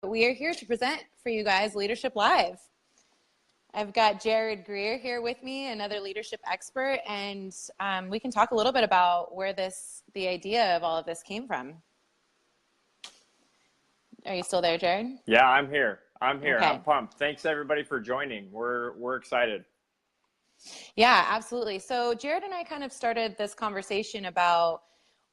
We are here to present for you guys Leadership Live. I've got Jared Greer here with me, another leadership expert, and we can talk a little bit about where the idea of all of this came from. Are you still there, Jared? Yeah, I'm here. Okay. I'm pumped. Thanks everybody for joining. We're excited. Yeah, absolutely. So Jared and I kind of started this conversation about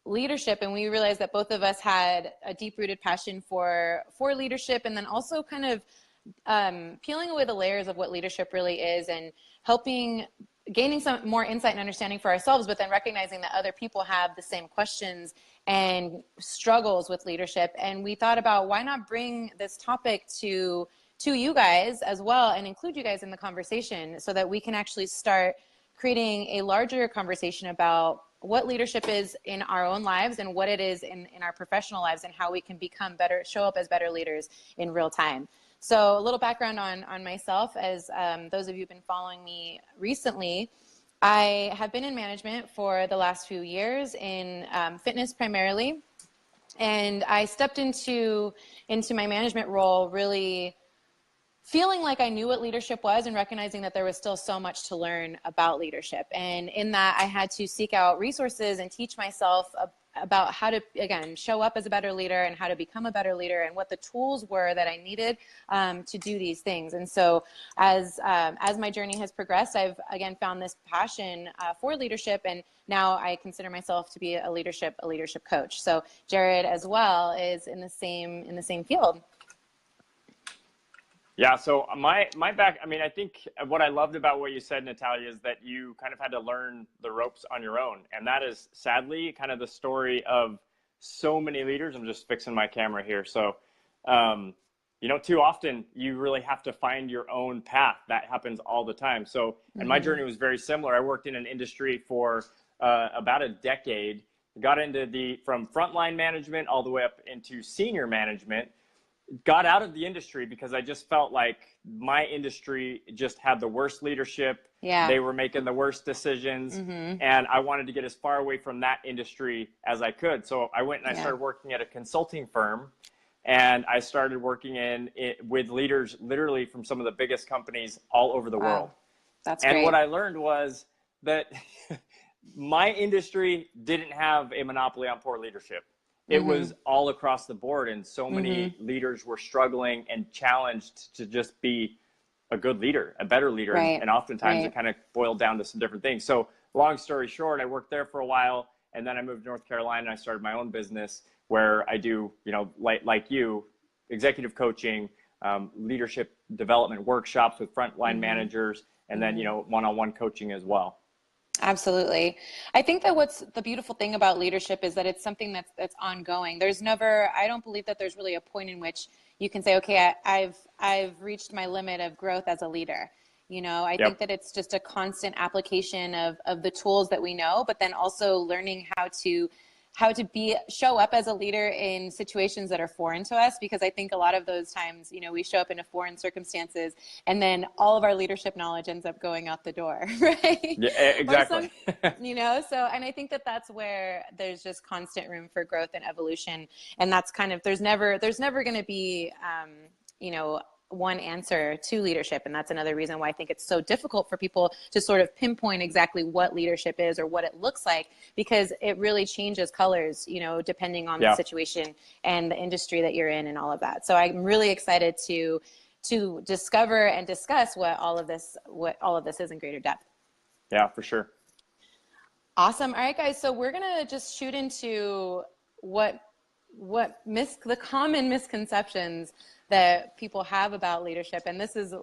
leadership, and we realized that both of us had a deep-rooted passion for leadership, and then also kind of peeling away the layers of what leadership really is and gaining some more insight and understanding for ourselves, but then recognizing that other people have the same questions and struggles with leadership. And we thought about, why not bring this topic to you guys as well and include you guys in the conversation so that we can actually start creating a larger conversation about what leadership is in our own lives and what it is in our professional lives, and how we can become better, show up as better leaders in real time. So a little background on myself, as those of you who've been following me recently, I have been in management for the last few years in fitness primarily. And I stepped into my management role really feeling like I knew what leadership was and recognizing that there was still so much to learn about leadership. And in that, I had to seek out resources and teach myself about how to, again, show up as a better leader and how to become a better leader and what the tools were that I needed to do these things. And so as my journey has progressed, I've, again, found this passion for leadership, and now I consider myself to be a leadership coach. So Jared as well is in the same field. Yeah, so my back, I mean, I think what I loved about what you said, Natalia, is that you kind of had to learn the ropes on your own. And that is sadly kind of the story of so many leaders. I'm just fixing my camera here. So, too often you really have to find your own path. That happens all the time. So, and my journey was very similar. I worked in an industry for about a decade, got into from frontline management all the way up into senior management. Got out of the industry because I just felt like my industry just had the worst leadership. Yeah. They were making the worst decisions. And I wanted to get as far away from that industry as I could. So I went and I started working at a consulting firm, and I started working with leaders literally from some of the biggest companies all over the world. That's great. And what I learned was that my industry didn't have a monopoly on poor leadership. It was all across the board, and so many leaders were struggling and challenged to just be a good leader, a better leader. Right. And oftentimes it kind of boiled down to some different things. So long story short, I worked there for a while, and then I moved to North Carolina and I started my own business where I do, like you, executive coaching, leadership development workshops with frontline managers, and then, one-on-one coaching as well. Absolutely. I think that what's the beautiful thing about leadership is that it's something that's ongoing. I don't believe that there's really a point in which you can say, okay, I've reached my limit of growth as a leader. I think that it's just a constant application of the tools that we know, but then also learning how to show up as a leader in situations that are foreign to us, because I think a lot of those times, we show up in foreign circumstances and then all of our leadership knowledge ends up going out the door, right? Yeah, exactly. And I think that that's where there's just constant room for growth and evolution. And that's kind of, there's never going to be, one answer to leadership. And that's another reason why I think it's so difficult for people to sort of pinpoint exactly what leadership is or what it looks like, because it really changes colors, depending on the situation and the industry that you're in and all of that. So I'm really excited to discover and discuss what all of this is in greater depth. Yeah, for sure. Awesome. All right, guys. So we're going to just shoot into the common misconceptions that people have about leadership. And this is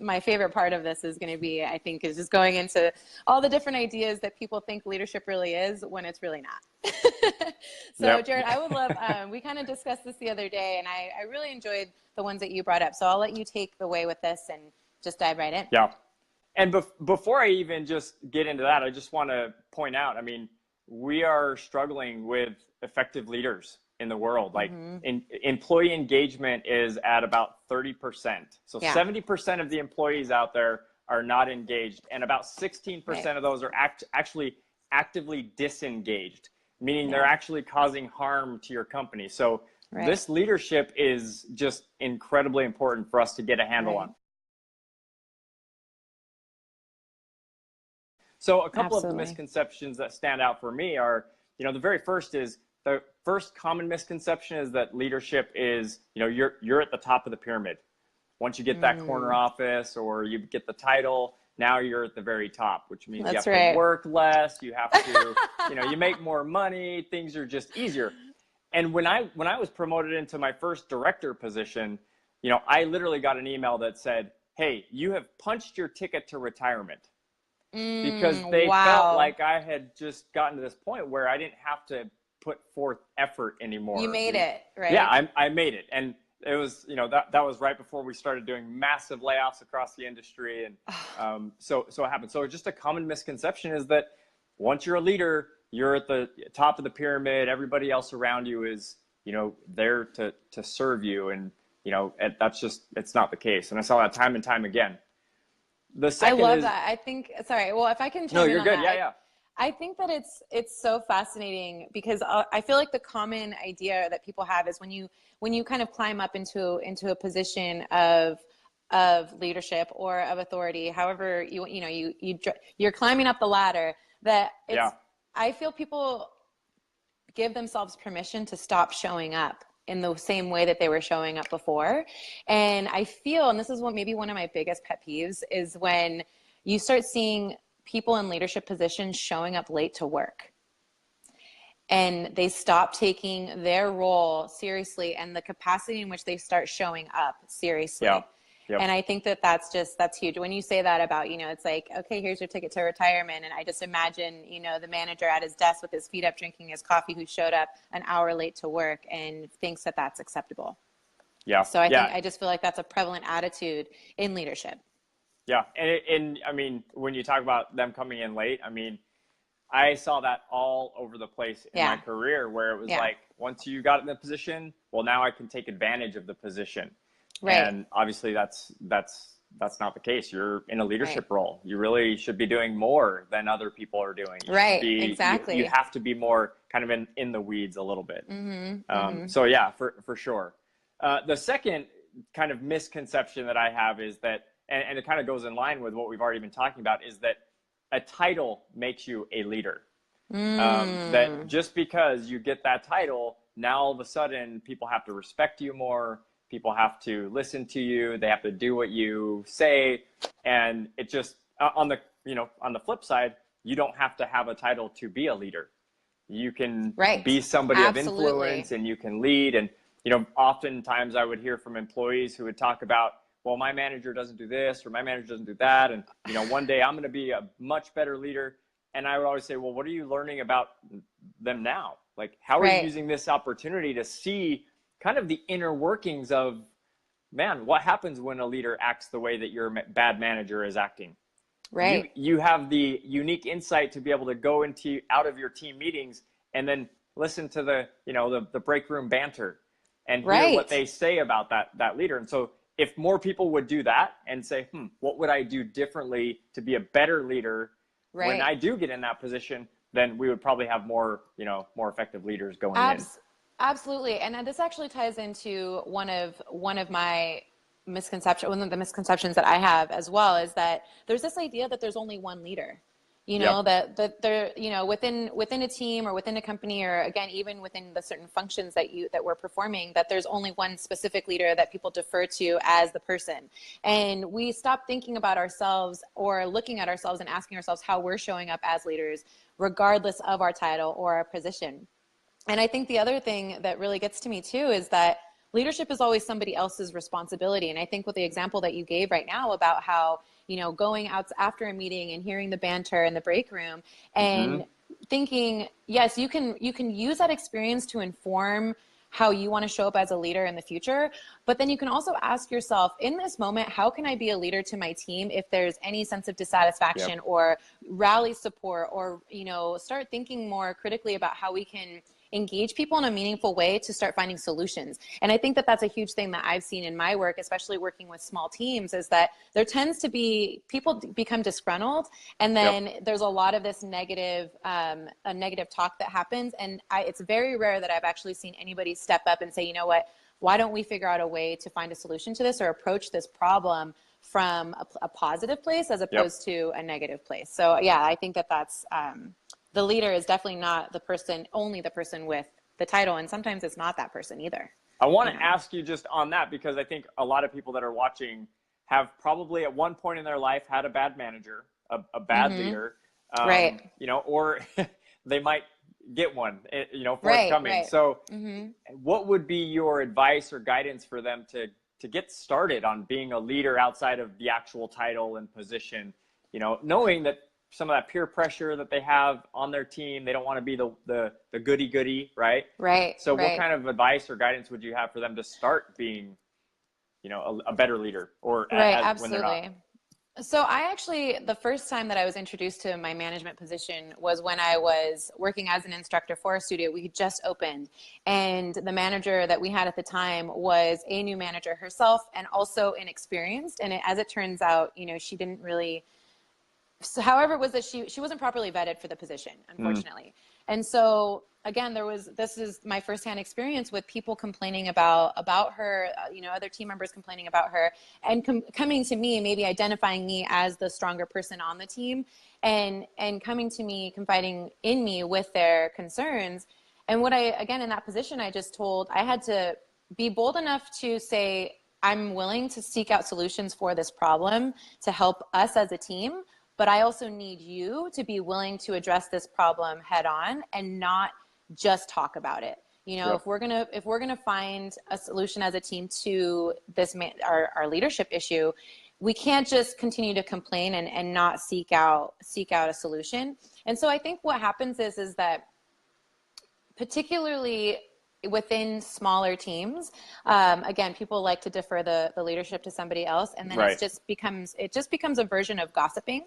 my favorite part of this is going to be, I think, is just going into all the different ideas that people think leadership really is when it's really not. So Jared, I would love, we kind of discussed this the other day, and I really enjoyed the ones that you brought up. So I'll let you take the way with this and just dive right in. Yeah. And before I even just get into that, I just want to point out, I mean, we are struggling with effective leaders in the world. Like employee engagement is at about 30%. So 70% of the employees out there are not engaged, and about 16% of those are actually actively disengaged, meaning they're actually causing harm to your company. So Right. this leadership is just incredibly important for us to get a handle Right. on. So a couple of the Absolutely. misconceptions that stand out for me are, the very first is, the first common misconception is that leadership is, you're at the top of the pyramid. Once you get that corner office or you get the title, now you're at the very top, which means you That's have to right. work less, you have to, you make more money, things are just easier. And when I was promoted into my first director position, I literally got an email that said, "Hey, you have punched your ticket to retirement." Because they felt Wow. like I had just gotten to this point where I didn't have to put forth effort You anymore. made it, Yeah, right? I made it. And it was, that was right before we started doing massive layoffs across the industry. And so it happened. So just a common misconception is that once you're a leader, you're at the top of the pyramid. Everybody else around you is, there to serve you. And, that's just, it's not the case. And I saw that time and time again. The I second love is, that. I think, sorry, well, if I can no, chime in you're on good. that, Yeah, yeah. I think that it's so fascinating because I feel like the common idea that people have is when you kind of climb up into a position of leadership or of authority, however you're climbing up the ladder, that Yeah. I feel people give themselves permission to stop showing up in the same way that they were showing up before. And I feel, and this is what maybe one of my biggest pet peeves is when you start seeing people in leadership positions showing up late to work and they stop taking their role seriously and the capacity in which they start showing up seriously. Yeah. Yep. And I think that that's huge. When you say that about, it's like, okay, here's your ticket to retirement. And I just imagine, the manager at his desk with his feet up, drinking his coffee, who showed up an hour late to work and thinks that that's acceptable. Yeah. So Yeah. I just feel like that's a prevalent attitude in leadership. Yeah. And I mean, when you talk about them coming in late, I mean, I saw that all over the place in my Yeah. career where it was Yeah. like, once you got in the position, well, now I can take advantage of the position. Right. And obviously that's not the case. You're in a leadership Right. role. You really should be doing more than other people are doing. You Right. should be, Exactly. you have to be more kind of in the weeds a little bit. So yeah, for sure. The second kind of misconception that I have is that, and it kind of goes in line with what we've already been talking about, is that a title makes you a leader. That just because you get that title, now all of a sudden people have to respect you more. People have to listen to you. They have to do what you say. And it just, on the flip side, you don't have to have a title to be a leader. You can be somebody of influence and you can lead. And, oftentimes I would hear from employees who would talk about, well, my manager doesn't do this or my manager doesn't do that. And, one day I'm going to be a much better leader. And I would always say, well, what are you learning about them now? Like, how are you using this opportunity to see kind of the inner workings of, man, what happens when a leader acts the way that your bad manager is acting? Right. You have the unique insight to be able to go out of your team meetings and then listen to the break room banter and hear what they say about that leader. And so if more people would do that and say, what would I do differently to be a better leader when I do get in that position, then we would probably have more effective leaders going in. Absolutely. And this actually ties into one of my misconceptions, one of the misconceptions that I have as well, is that there's this idea that there's only one leader. That there, within a team or within a company, or again, even within the certain functions that we're performing, that there's only one specific leader that people defer to as the person. And we stop thinking about ourselves or looking at ourselves and asking ourselves how we're showing up as leaders, regardless of our title or our position. And I think the other thing that really gets to me too is that leadership is always somebody else's responsibility. And I think with the example that you gave right now about how, going out after a meeting and hearing the banter in the break room and thinking, yes, you can use that experience to inform how you want to show up as a leader in the future. But then you can also ask yourself, in this moment, how can I be a leader to my team if there's any sense of dissatisfaction or rally support, or, start thinking more critically about how we can engage people in a meaningful way to start finding solutions. And I think that that's a huge thing that I've seen in my work, especially working with small teams, is that there tends to be people become disgruntled, and then there's a lot of this negative a negative talk that happens. And it's very rare that I've actually seen anybody step up and say, you know what, why don't we figure out a way to find a solution to this or approach this problem from a positive place as opposed to a negative place. So yeah, I think that that's the leader is definitely not the person, only the person with the title. And sometimes it's not that person either. I want to ask you just on that, because I think a lot of people that are watching have probably at one point in their life had a bad manager, a bad leader, you know, or they might get one, you know, forthcoming. So what would be your advice or guidance for them to get started on being a leader outside of the actual title and position, you know, knowing that some of that peer pressure that they have on their team, they don't want to be the goody, right? So what kind of advice or guidance would you have for them to start being, you know, a better leader, or when they're not? So I actually, the first time that I was introduced to my management position was when I was working as an instructor for a studio. We had just opened, and the manager that we had at the time was a new manager herself and also inexperienced. And as it turns out, you know, she didn't really, so however it was that she wasn't properly vetted for the position, unfortunately. And so again, this is my firsthand experience with people complaining about her, you know, other team members complaining about her, and coming to me, maybe identifying me as the stronger person on the team, and coming to me, confiding in me with their concerns. And what again, in that position, I had to be bold enough to say, I'm willing to seek out solutions for this problem to help us as a team, but I also need you to be willing to address this problem head on and not just talk about it. You know, if we're gonna find a solution as a team to this our leadership issue, we can't just continue to complain and not seek out a solution. And so I think what happens is that, particularly within smaller teams, again, people like to defer the leadership to somebody else, and then it just becomes a version of gossiping.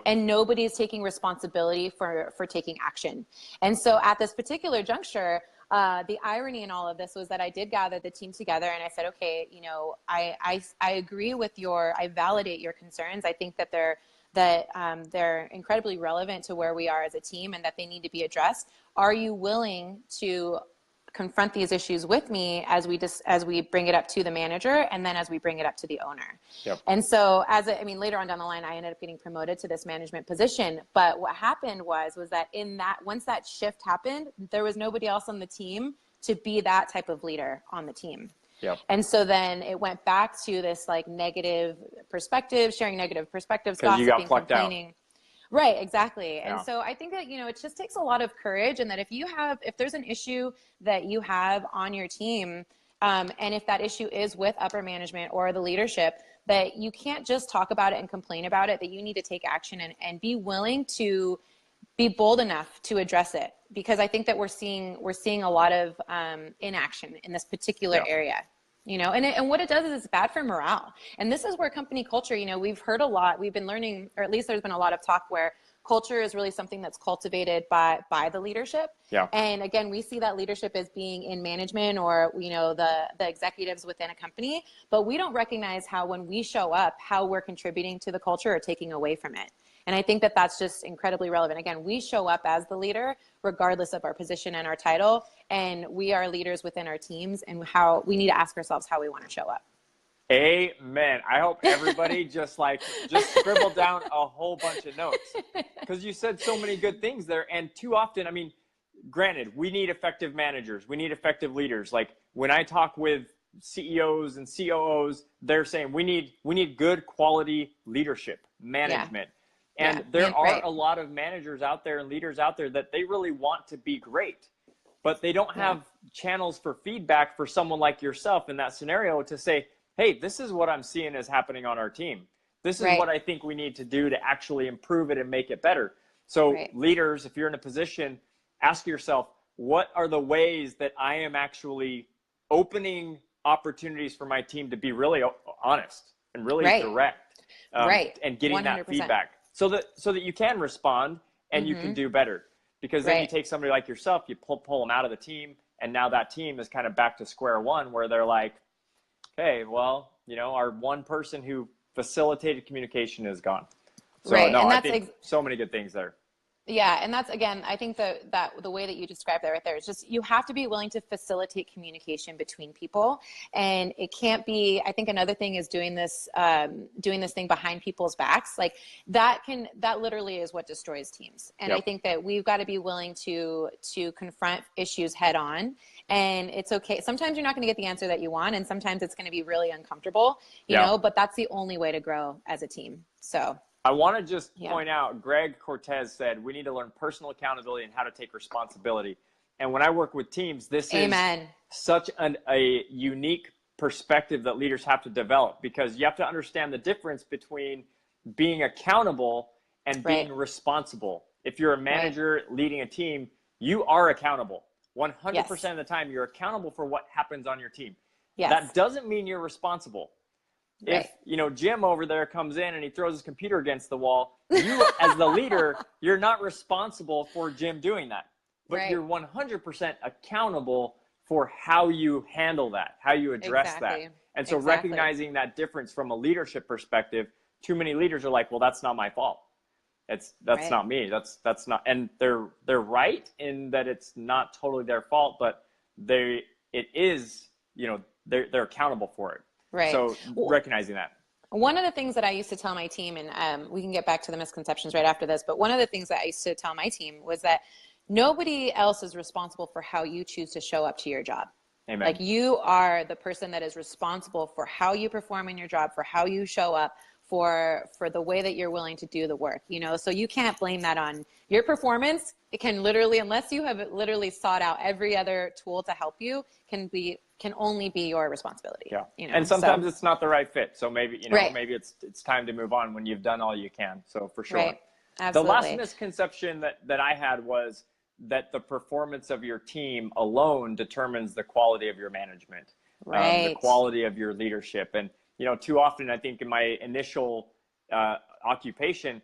And nobody's taking responsibility for taking action. And so at this particular juncture, the irony in all of this was that I did gather the team together, and I said, okay, you know, I agree with I validate your concerns. I think that they're incredibly relevant to where we are as a team and that they need to be addressed. Are you willing to confront these issues with me as we bring it up to the manager, and then as we bring it up to the owner? And so later on down the line, I ended up getting promoted to this management position. But what happened was that once that shift happened, there was nobody else on the team to be that type of leader on the team. And so then it went back to this like negative perspective, sharing negative perspectives, gossiping, complaining. Right, exactly. And so I think that, you know, it just takes a lot of courage, and that if there's an issue that you have on your team, and if that issue is with upper management or the leadership, that you can't just talk about it and complain about it, that you need to take action and be willing to be bold enough to address it. Because I think that we're seeing a lot of inaction in this particular area. You know, and what it does is it's bad for morale. And this is where company culture, you know, we've heard a lot, we've been learning, or at least there's been a lot of talk where culture is really something that's cultivated by the leadership. And again, we see that leadership as being in management or, you know, the executives within a company, but we don't recognize how, when we show up, how we're contributing to the culture or taking away from it. And I think that that's just incredibly relevant. Again, we show up as the leader, regardless of our position and our title, and we are leaders within our teams, and how we need to ask ourselves how we want to show up. Amen. I hope everybody just scribbled down a whole bunch of notes, because you said so many good things there. And too often, I mean, granted, we need effective managers. We need effective leaders. Like when I talk with CEOs and COOs, they're saying we need good quality leadership, management. And there are a lot of managers out there and leaders out there that they really want to be great, but they don't have channels for feedback for someone like yourself in that scenario to say, hey, this is what I'm seeing is happening on our team. This is what I think we need to do to actually improve it and make it better. So leaders, if you're in a position, ask yourself, what are the ways that I am actually opening opportunities for my team to be really honest and really direct, and getting 100%. That feedback so that you can respond and you can do better. because then you take somebody like yourself, you pull them out of the team, and now that team is kind of back to square one, where they're like, okay, well, you know, our one person who facilitated communication is gone. So no, And I that's think so many good things there. Yeah, and that's, again, I think that the way that you described that right there is just, you have to be willing to facilitate communication between people, and it can't be. I think another thing is doing this thing behind people's backs. Like that literally is what destroys teams. And I think that we've got to be willing to confront issues head on, and it's okay. Sometimes you're not going to get the answer that you want, and sometimes it's going to be really uncomfortable, you know, but that's the only way to grow as a team. So I want to just point out, Greg Cortez said, we need to learn personal accountability and how to take responsibility. And when I work with teams, this is such a unique perspective that leaders have to develop, because you have to understand the difference between being accountable and being responsible. If you're a manager leading a team, you are accountable. 100% of the time, you're accountable for what happens on your team. That doesn't mean you're responsible. If, you know, Jim over there comes in and he throws his computer against the wall, you as the leader, you're not responsible for Jim doing that. But you're 100% accountable for how you handle that, how you address that. And so recognizing that difference from a leadership perspective, too many leaders are like, well, that's not my fault. That's not me. That's not, and they're right in that it's not totally their fault, but it is, you know, they're accountable for it. So recognizing that. One of the things that I used to tell my team, and we can get back to the misconceptions right after this, but one of the things that I used to tell my team was that nobody else is responsible for how you choose to show up to your job. Amen. Like, you are the person that is responsible for how you perform in your job, for how you show up, for the way that you're willing to do the work, you know. So you can't blame that on your performance. It can literally, unless you have literally sought out every other tool to help you, can only be your responsibility. You know? And sometimes it's not the right fit. So maybe, you know, maybe it's time to move on when you've done all you can. So for sure. Absolutely. The last misconception that I had was that the performance of your team alone determines the quality of your management, the quality of your leadership. And, you know, too often, I think in my initial occupation,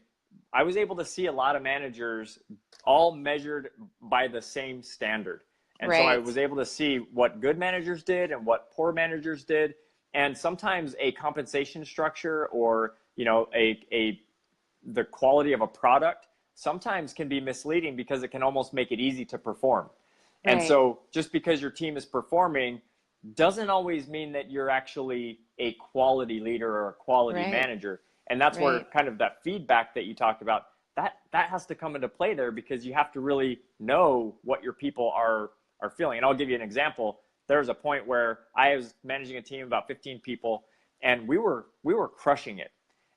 I was able to see a lot of managers all measured by the same standard. And so I was able to see what good managers did and what poor managers did. And sometimes a compensation structure, or, you know, the quality of a product sometimes can be misleading, because it can almost make it easy to perform. And so just because your team is performing doesn't always mean that you're actually a quality leader or a quality manager. And that's where kind of that feedback that you talked about, that has to come into play there, because you have to really know what your people are feeling. And I'll give you an example. There was a point where I was managing a team of about 15 people, and we were crushing it.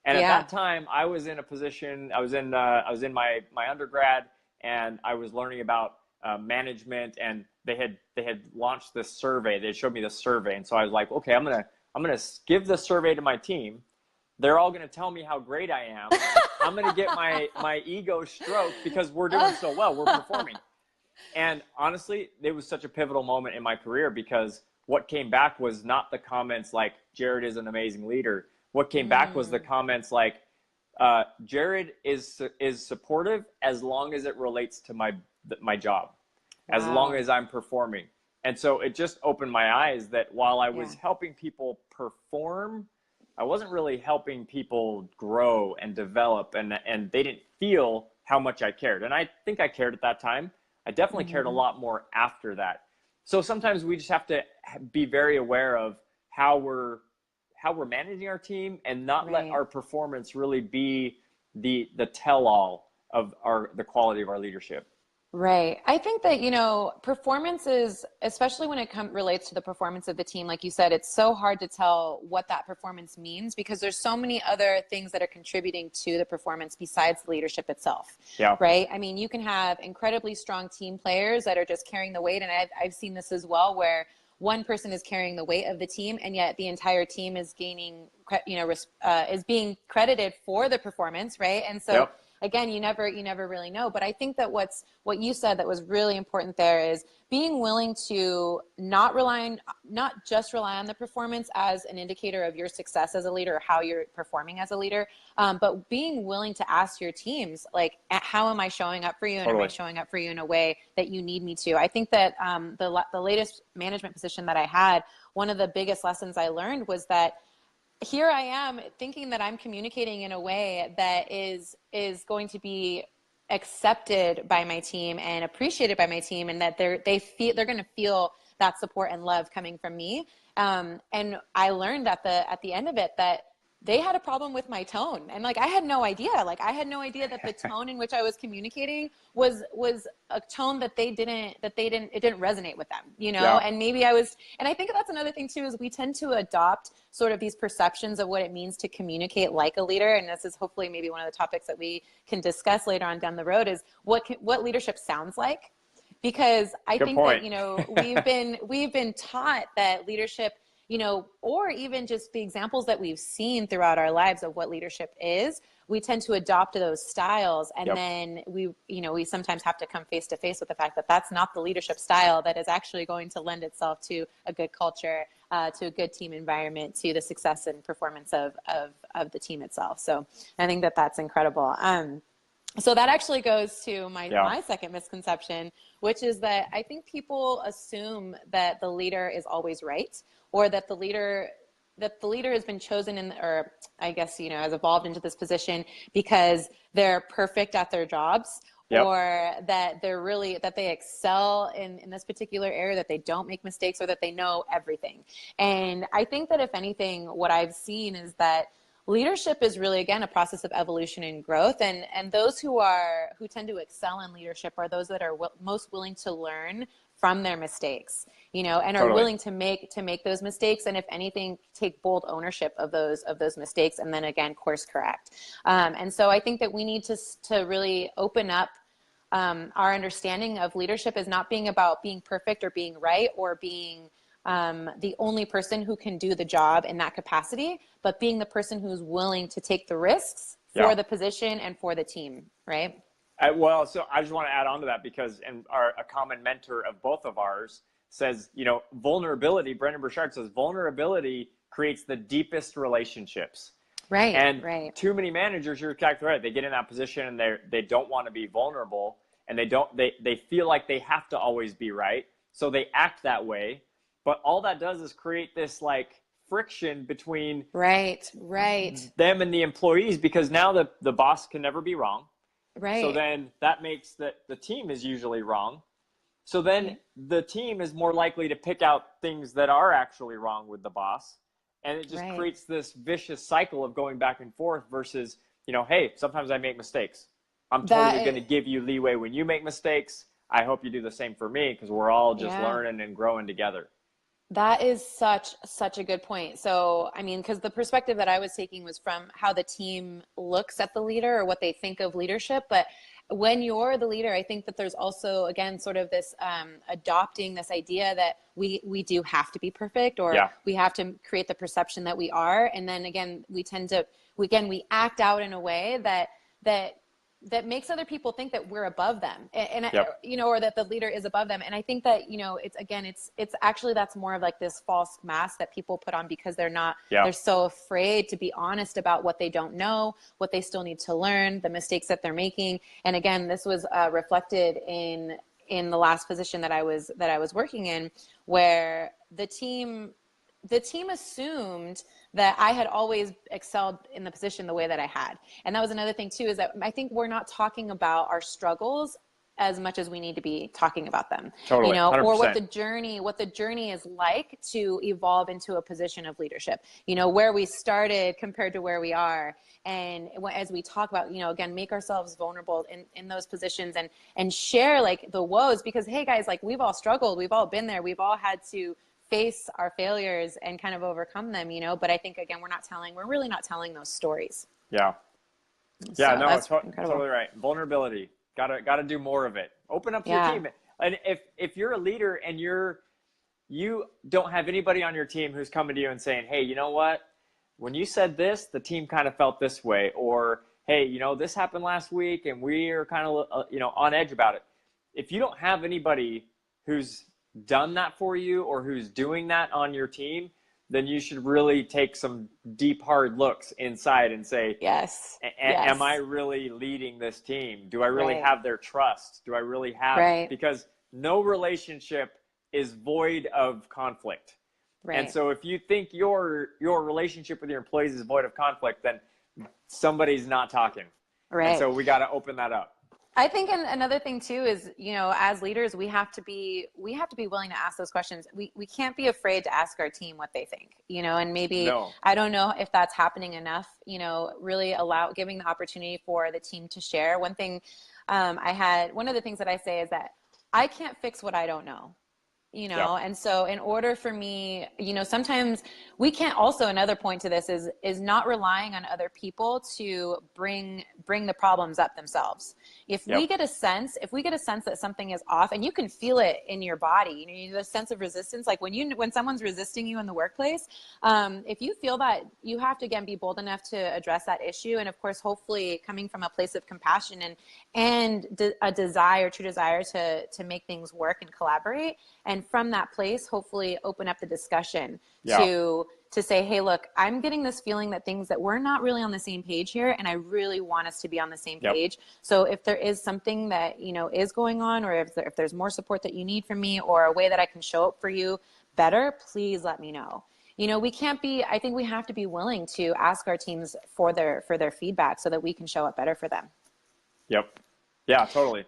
And at that time, I was in a position, I was in my undergrad, and I was learning about management, and they had launched this survey. They showed me this survey. And so I was like, okay, I'm going to give this survey to my team. They're all going to tell me how great I am. I'm going to get my ego stroked because we're doing so well. We're performing. And honestly, it was such a pivotal moment in my career, because what came back was not the comments like, Jared is an amazing leader. What came back was the comments like, Jared is supportive as long as it relates to my job, as long as I'm performing. And so it just opened my eyes that while I was helping people perform, I wasn't really helping people grow and develop, and they didn't feel how much I cared. And I think I cared at that time. I definitely cared a lot more after that. So sometimes we just have to be very aware of how we're managing our team, and not let our performance really be the tell-all of the quality of our leadership. Right. I think that, you know, performance is, especially when it relates to the performance of the team, like you said, it's so hard to tell what that performance means, because there's so many other things that are contributing to the performance besides the leadership itself. Right. I mean, you can have incredibly strong team players that are just carrying the weight. And I've seen this as well, where one person is carrying the weight of the team, and yet the entire team is gaining, is being credited for the performance. Right. And so again, you never really know. But I think that what you said that was really important there is being willing to not just rely on the performance as an indicator of your success as a leader or how you're performing as a leader, but being willing to ask your teams, like, how am I showing up for you? And am I showing up for you in a way that you need me to? I think that the latest management position that I had, one of the biggest lessons I learned was that here I am thinking that I'm communicating in a way that is going to be accepted by my team and appreciated by my team, and that they're going to feel that support and love coming from me. And I learned at the end of it that they had a problem with my tone, and like I had no idea that the tone in which I was communicating was a tone that it didn't resonate with them, you know. Yeah. And maybe and I think that's another thing too, is we tend to adopt sort of these perceptions of what it means to communicate like a leader. And this is hopefully maybe one of the topics that we can discuss later on down the road, is what leadership sounds like. Because I think that, you know, we've been taught that leadership, you know, or even just the examples that we've seen throughout our lives of what leadership is, we tend to adopt those styles. And then we sometimes have to come face to face with the fact that that's not the leadership style that is actually going to lend itself to a good culture, to a good team environment, to the success and performance of the team itself. So I think that that's incredible. So that actually goes to my second misconception, which is that I think people assume that the leader is always right, or that the leader has been chosen or I guess, you know, has evolved into this position because they're perfect at their jobs, or that they excel in this particular area, that they don't make mistakes, or that they know everything. And I think that if anything, what I've seen is that leadership is really, again, a process of evolution and growth. And those who tend to excel in leadership are those that are most willing to learn from their mistakes, you know, and are willing to make those mistakes. And if anything, take bold ownership of those mistakes, and then again, course correct. And so I think that we need to really open up our understanding of leadership as not being about being perfect or being right or being the only person who can do the job in that capacity, but being the person who's willing to take the risks for the position and for the team, right? Well, so I just want to add on to that, because a common mentor of both of ours says, you know, vulnerability, Brendan Burchard says, vulnerability creates the deepest relationships. Right. And too many managers, you're exactly right, they get in that position and they don't want to be vulnerable, and they feel like they have to always be right. So they act that way. But all that does is create this like friction between them and the employees, because now the boss can never be wrong. Right. So then that makes the team is usually wrong. So then the team is more likely to pick out things that are actually wrong with the boss. And it just creates this vicious cycle of going back and forth versus, you know, hey, sometimes I make mistakes. I'm totally going to give you leeway when you make mistakes. I hope you do the same for me, because we're all just learning and growing together. That is such a good point. So, I mean, because the perspective that I was taking was from how the team looks at the leader or what they think of leadership. But when you're the leader, I think that there's also, again, sort of this adopting this idea that we do have to be perfect, or we have to create the perception that we are. And then again, we act out in a way that makes other people think that we're above them, and you know, or that the leader is above them. And I think that, you know, it's actually, that's more of like this false mask that people put on, because they're so afraid to be honest about what they don't know, what they still need to learn, the mistakes that they're making. And again, this was reflected in the last position that I was working in, where the team assumed that I had always excelled in the position the way that I had. And that was another thing too, is that I think we're not talking about our struggles as much as we need to be talking about them. Totally, you know, 100%. or what the journey is like to evolve into a position of leadership, you know, where we started compared to where we are. And as we talk about, you know, again, make ourselves vulnerable in those positions, and share like the woes, because, hey guys, like, we've all struggled, we've all been there, we've all had to face our failures and kind of overcome them, you know. But I think, again, we're really not telling those stories. Yeah. So no, totally right. Vulnerability. Gotta do more of it. Open up to your team. And if you're a leader and you don't have anybody on your team who's coming to you and saying, hey, you know what? When you said this, the team kind of felt this way. Or, hey, you know, this happened last week and we're kind of, you know, on edge about it. If you don't have anybody who's done that for you or who's doing that on your team, then you should really take some deep, hard looks inside and say, Yes. am I Yes. really leading this team? Do I really Right. have their trust? Do I really have, Right. because no relationship is void of conflict. And Right. so if you think your relationship with your employees is void of conflict, then somebody's not talking. And Right. so we got to open that up. I think another thing too is, you know, as leaders, we have to be willing to ask those questions. We can't be afraid to ask our team what they think, you know, and maybe, No. I don't know if that's happening enough, you know, really giving the opportunity for the team to share. One of the things that I say is that I can't fix what I don't know. You know, Yep. and so in order for me, you know, sometimes we can't, also another point to this is not relying on other people to bring the problems up themselves. If we Yep. get a sense that something is off, and you can feel it in your body, you know, the sense of resistance, like when someone's resisting you in the workplace, if you feel that, you have to, again, be bold enough to address that issue. And of course, hopefully coming from a place of compassion and a true desire to make things work and collaborate. And from that place, hopefully open up the discussion Yeah. to say, hey, look, I'm getting this feeling that we're not really on the same page here, and I really want us to be on the same Yep. page. So if there is something that, you know, is going on, or if there's more support that you need from me, or a way that I can show up for you better, please let me know. You know, I think we have to be willing to ask our teams for their feedback so that we can show up better for them. Yep. Yeah, totally.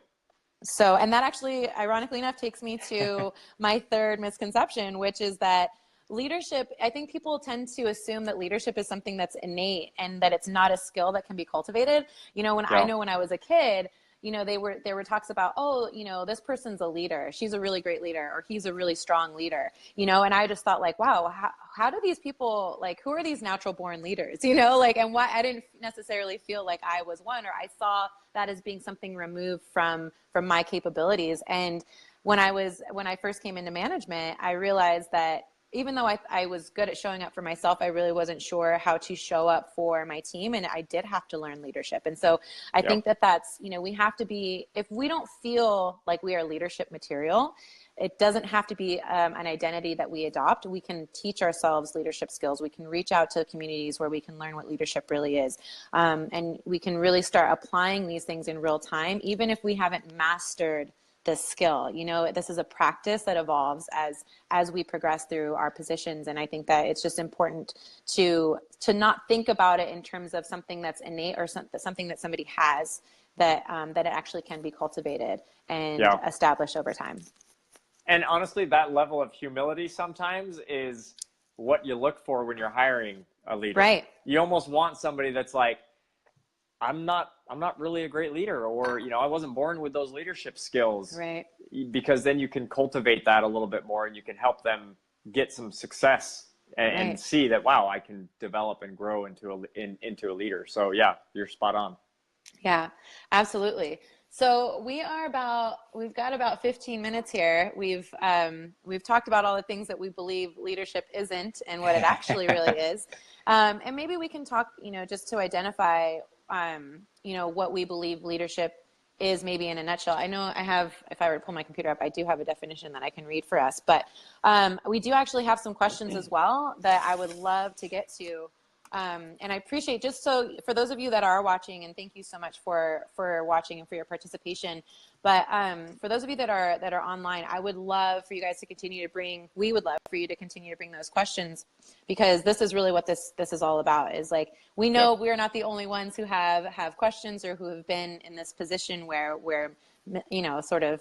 So, and that actually, ironically enough, takes me to my third misconception, which is that leadership, I think people tend to assume that leadership is something that's innate and that it's not a skill that can be cultivated. You know, Yeah. when I was a kid, you know, there were talks about, oh, you know, this person's a leader. She's a really great leader, or he's a really strong leader, you know, and I just thought, like, wow, how do these people, like, who are these natural born leaders, you know, like, and why I didn't necessarily feel like I was one, or I saw that as being something removed from my capabilities. And when I first came into management, I realized that even though I was good at showing up for myself, I really wasn't sure how to show up for my team. And I did have to learn leadership. And so I think that's, you know, we have to be, if we don't feel like we are leadership material, it doesn't have to be an identity that we adopt. We can teach ourselves leadership skills. We can reach out to communities where we can learn what leadership really is. And we can really start applying these things in real time, even if we haven't mastered this skill. You know, this is a practice that evolves as we progress through our positions. And I think that it's just important to not think about it in terms of something that's innate or something that somebody has, that it actually can be cultivated and established over time. And honestly, that level of humility sometimes is what you look for when you're hiring a leader. Right. You almost want somebody that's like, I'm not really a great leader, or, you know, I wasn't born with those leadership skills. Right. Because then you can cultivate that a little bit more, and you can help them get some success and see that, wow, I can develop and grow into a leader. So yeah, you're spot on. Yeah, absolutely. So we've got about 15 minutes here. We've talked about all the things that we believe leadership isn't and what it actually really is. And maybe we can talk, you know, just to identify, you know, what we believe leadership is, maybe in a nutshell. I know I have, if I were to pull my computer up, I do have a definition that I can read for us, but we do actually have some questions as well that I would love to get to. And I appreciate, just so for those of you that are watching, and thank you so much for watching and for your participation. But for those of you that are online, I would love for you guys to continue to we would love for you to continue to bring those questions, because this is really what this is all about. Is like, we know we're not the only ones who have questions, or who have been in this position where we're, you know, sort of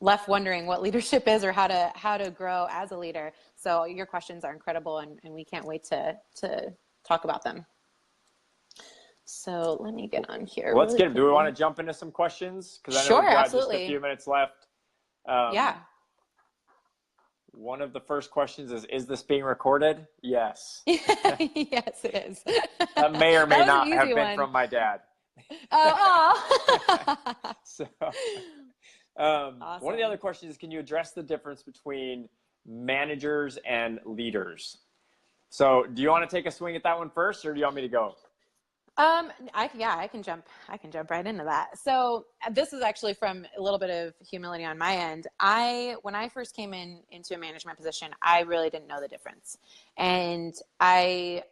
left wondering what leadership is, or how to grow as a leader. So your questions are incredible, and we can't wait to talk about them. So let me get on here. Let's get. Do we want to jump into some questions? Because I know we've got just a few minutes left. Yeah. One of the first questions is this being recorded? Yes. Yes, it is. That may or may not have been from my dad. Oh. So, Awesome. one of the other questions is, can you address the difference between managers and leaders? So do you want to take a swing at that one first, or do you want me to go? I can jump right into that. So this is actually from a little bit of humility on my end. When I first came into a management position, I really didn't know the difference. And I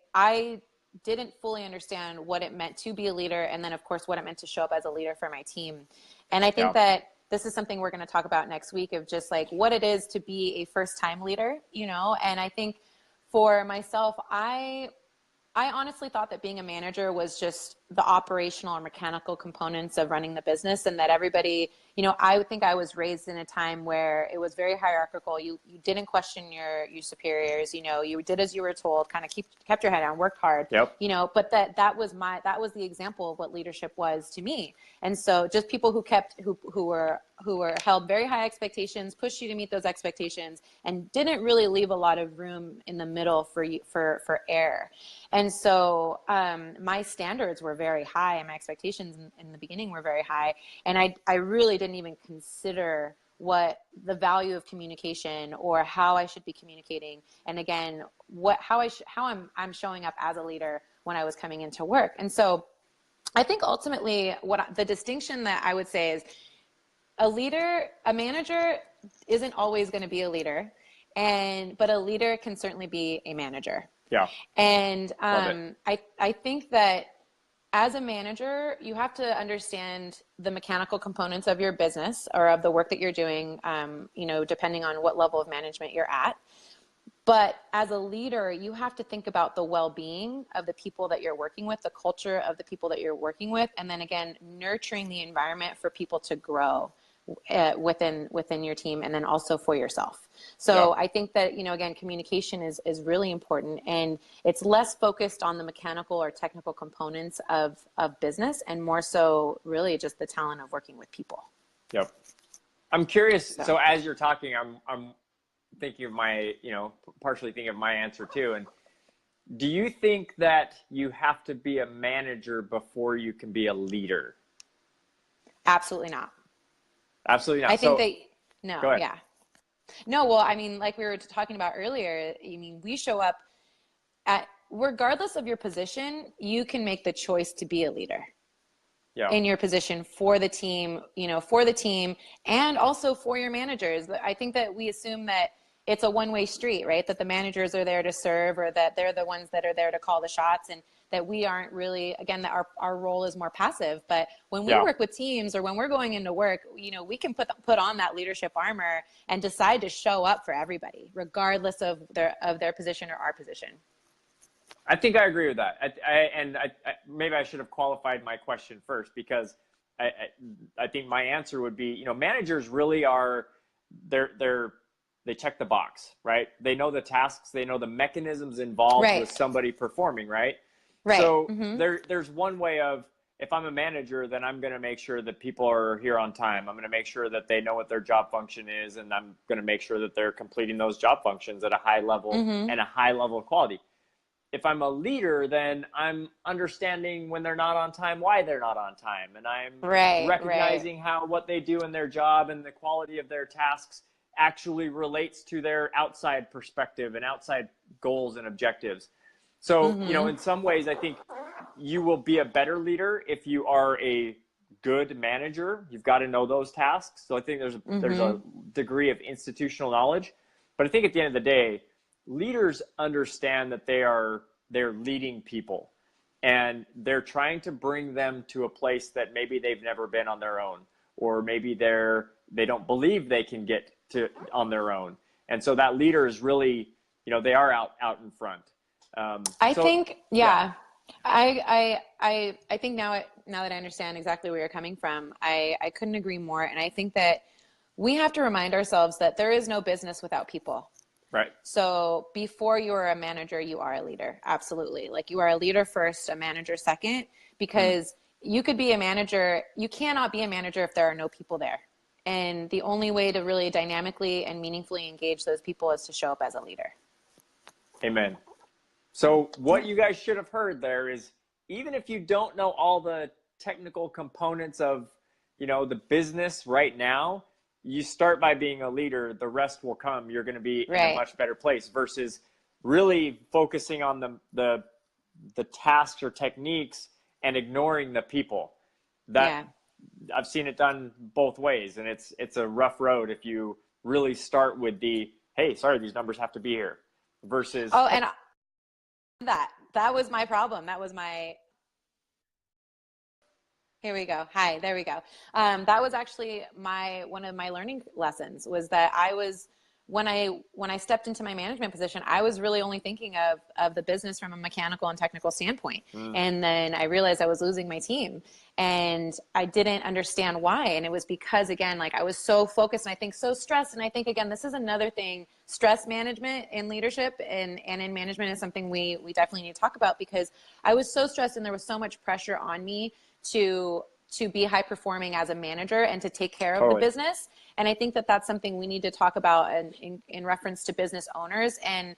didn't fully understand what it meant to be a leader. And then of course, what it meant to show up as a leader for my team. And I think Yeah. that this is something we're going to talk about next week, of just like what it is to be a first time leader, and I think for myself, I honestly thought that being a manager was just the operational or mechanical components of running the business, and that everybody, I think I was raised in a time where it was very hierarchical. You didn't question your superiors, you did as you were told, kind of kept your head down, worked hard, Yep. but that was the example of what leadership was to me. And so just people who were held very high expectations, pushed you to meet those expectations, and didn't really leave a lot of room in the middle for error. And so my standards were very high, and my expectations in the beginning were very high. And I really didn't even consider what the value of communication, or how I should be communicating. And again, how I'm showing up as a leader when I was coming into work. And so I think ultimately the distinction that I would say is a manager isn't always going to be a leader, but a leader can certainly be a manager. Yeah. And I think that as a manager, you have to understand the mechanical components of your business, or of the work that you're doing, depending on what level of management you're at. But as a leader, you have to think about the well-being of the people that you're working with, the culture of the people that you're working with, and then again, nurturing the environment for people to grow within your team, and then also for yourself. So I think that, again, communication is really important, and it's less focused on the mechanical or technical components of business, and more so really just the talent of working with people. Yep. I'm curious. So as you're talking, I'm thinking of my, partially thinking of my answer too. And do you think that you have to be a manager before you can be a leader? Absolutely not. Absolutely not. I think no, go ahead. yeah. No, well, I mean, like we were talking about earlier, we show up regardless of your position, you can make the choice to be a leader. Yeah. In your position for the team, and also for your managers. I think that we assume that it's a one-way street, right? That the managers are there to serve, or that they're the ones that are there to call the shots, and that we aren't really, again, that our role is more passive. But when we work with teams, or when we're going into work, we can put on that leadership armor and decide to show up for everybody, regardless of their position or our position. I think I agree with that. Maybe I should have qualified my question first, because I think my answer would be, managers really are, they check the box, right? They know the tasks, they know the mechanisms involved with somebody performing, right? Right. So there's one way of, if I'm a manager, then I'm going to make sure that people are here on time. I'm going to make sure that they know what their job function is, and I'm going to make sure that they're completing those job functions at a high level and a high level of quality. If I'm a leader, then I'm understanding when they're not on time, why they're not on time. And I'm recognizing how what they do in their job and the quality of their tasks actually relates to their outside perspective and outside goals and objectives. So, in some ways, I think you will be a better leader if you are a good manager. You've got to know those tasks. So I think there's a degree of institutional knowledge. But I think at the end of the day, leaders understand that they're leading people, and they're trying to bring them to a place that maybe they've never been on their own, or maybe they don't believe they can get to on their own. And so that leader is really, they are out in front. I think now that I understand exactly where you're coming from, I couldn't agree more. And I think that we have to remind ourselves that there is no business without people. Right. So before you're a manager, you are a leader. Absolutely. Like, you are a leader first, a manager second, because you could be a manager. You cannot be a manager if there are no people there. And the only way to really dynamically and meaningfully engage those people is to show up as a leader. Amen. So what you guys should have heard there is, even if you don't know all the technical components of, the business right now, you start by being a leader, the rest will come. You're going to be in a much better place, versus really focusing on the tasks or techniques and ignoring the people. That I've seen it done both ways, and it's a rough road if you really start with the, hey, sorry, these numbers have to be here, versus and that was my problem. That was my Here we go. Hi, there we go. That was actually one of my learning lessons, was that I was, when I stepped into my management position, I was really only thinking of the business from a mechanical and technical standpoint. And then I realized I was losing my team, and I didn't understand why. And it was because, again, like, I was so focused, and I think so stressed. And I think, again, this is another thing, stress management in leadership and in management is something we definitely need to talk about, because I was so stressed and there was so much pressure on me to be high performing as a manager and to take care of the business. And I think that that's something we need to talk about in reference to business owners, and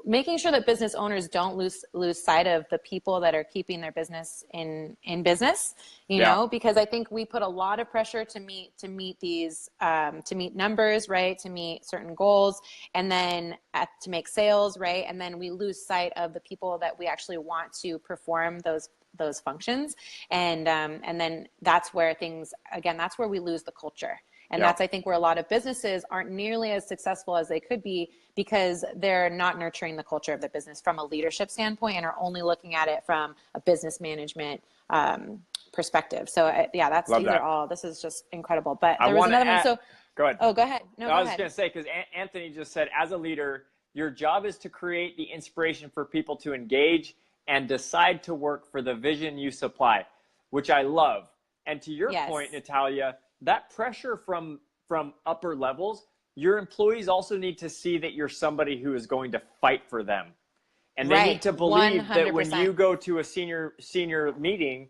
making sure that business owners don't lose sight of the people that are keeping their business in business, you know, because I think we put a lot of pressure to meet these, to meet numbers, right? To meet certain goals, and then to make sales, right? And then we lose sight of the people that we actually want to perform those functions. And then that's where that's where we lose the culture. And that's, I think, where a lot of businesses aren't nearly as successful as they could be, because they're not nurturing the culture of the business from a leadership standpoint and are only looking at it from a business management perspective. So this is just incredible. But there was another one. So go ahead. Oh, go ahead. No, I was going to say, because Anthony just said, as a leader, your job is to create the inspiration for people to engage and decide to work for the vision you supply, which I love. And to your point, Natalia, that pressure from upper levels, your employees also need to see that you're somebody who is going to fight for them. And they need to believe 100%. That when you go to a senior meeting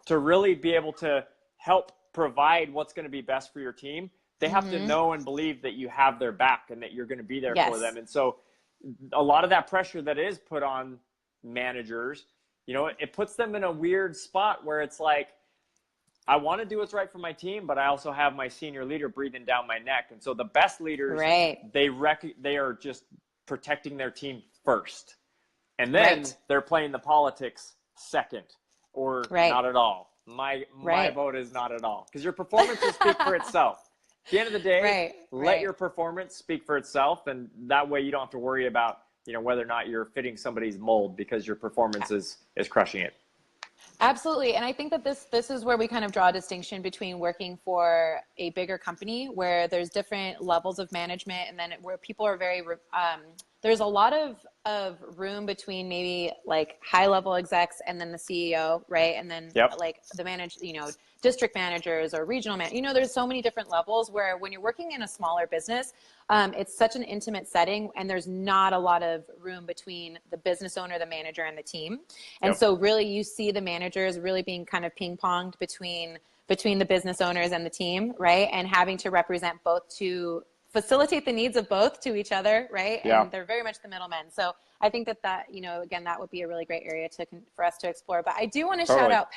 to really be able to help provide what's going to be best for your team, they have to know and believe that you have their back and that you're going to be there for them. And so a lot of that pressure that is put on managers, you know, it puts them in a weird spot where it's like, I want to do what's right for my team, but I also have my senior leader breathing down my neck. And so the best leaders, they are just protecting their team first. And then they're playing the politics second, or not at all. My vote is not at all, because your performance will speak for itself. At the end of the day, let your performance speak for itself. And that way you don't have to worry about, you know, whether or not you're fitting somebody's mold, because your performance is crushing it. Absolutely. And I think that this is where we kind of draw a distinction between working for a bigger company where there's different levels of management, and then where people are very, there's a lot of room between maybe like high level execs and then the CEO, right? And then like the district managers or regional managers, there's so many different levels where when you're working in a smaller business, it's such an intimate setting, and there's not a lot of room between the business owner, the manager, and the team. And so really you see the managers really being kind of ping-ponged between the business owners and the team, right? And having to represent both to facilitate the needs of both to each other, right? And they're very much the middlemen. So I think that again, that would be a really great area for us to explore. But I do want to shout out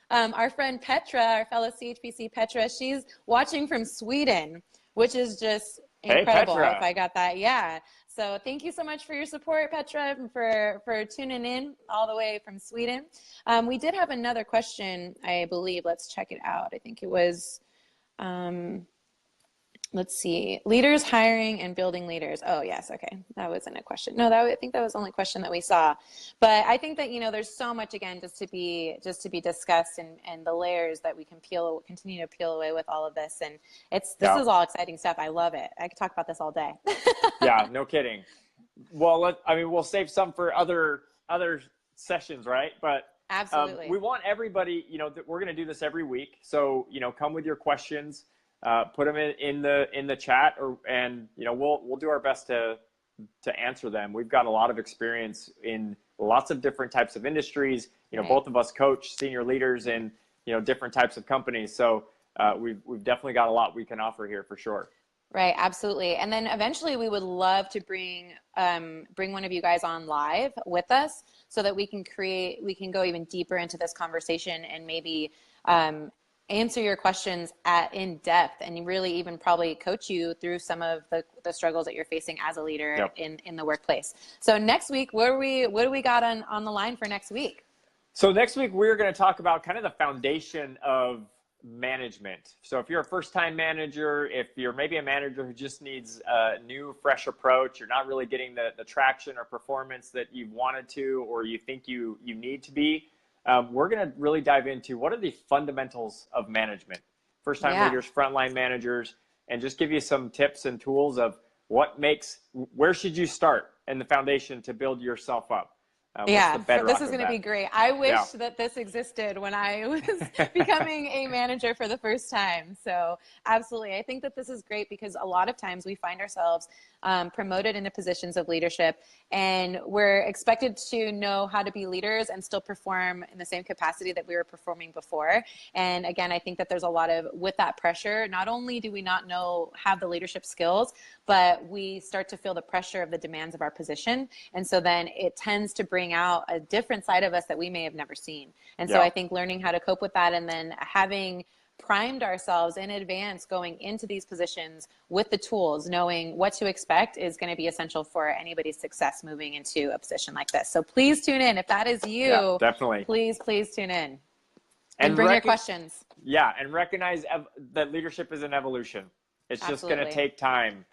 our friend Petra, our fellow CHPC Petra. She's watching from Sweden, which is just incredible. Hey, if I got that. Yeah. So thank you so much for your support, Petra, and for tuning in all the way from Sweden. We did have another question, I believe. Let's check it out. I think it was, let's see, leaders hiring and building leaders. Oh yes. Okay. That wasn't a question. No, I think that was the only question that we saw. But I think that, there's so much, again, just to be discussed, and the layers that we can continue to peel away with all of this. And this is all exciting stuff. I love it. I could talk about this all day. Yeah, no kidding. Well, we'll save some for other sessions, right? But absolutely, we want everybody, we're going to do this every week. So, come with your questions. Put them in the chat, and we'll do our best to answer them. We've got a lot of experience in lots of different types of industries. Both of us coach senior leaders in different types of companies. So we've definitely got a lot we can offer here for sure. Right, absolutely. And then eventually we would love to bring one of you guys on live with us, so that we can go even deeper into this conversation, and maybe answer your questions in depth, and really even probably coach you through some of the struggles that you're facing as a leader in the workplace. So next week, what do we got on the line for next week? So next week, we're going to talk about kind of the foundation of management. So if you're a first-time manager, if you're maybe a manager who just needs a new, fresh approach, you're not really getting the traction or performance that you've wanted to, or you think you need to be, we're going to really dive into what are the fundamentals of management. First-time leaders, frontline managers, and just give you some tips and tools of where should you start in the foundation to build yourself up. This is going to be great. I wish that this existed when I was becoming a manager for the first time. So absolutely. I think that this is great because a lot of times we find ourselves promoted into positions of leadership, and we're expected to know how to be leaders and still perform in the same capacity that we were performing before. And again, I think that there's a lot of, with that pressure, not only do we not have the leadership skills, but we start to feel the pressure of the demands of our position. And so then it tends to bring out a different side of us that we may have never seen. And so I think learning how to cope with that, and then having primed ourselves in advance going into these positions with the tools, knowing what to expect, is going to be essential for anybody's success moving into a position like this. So please tune in. If that is you, definitely. Please tune in and bring your questions. Yeah. And recognize that leadership is an evolution. It's just going to take time,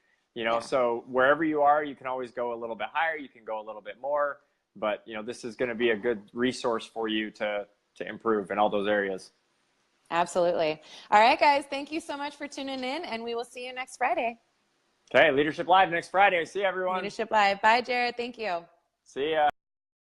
so wherever you are, you can always go a little bit higher. You can go a little bit more, but this is going to be a good resource for you to improve in all those areas. Absolutely. All right, guys. Thank you so much for tuning in, and we will see you next Friday. Okay. Leadership Live next Friday. See you, everyone. Leadership Live. Bye, Jared. Thank you. See ya.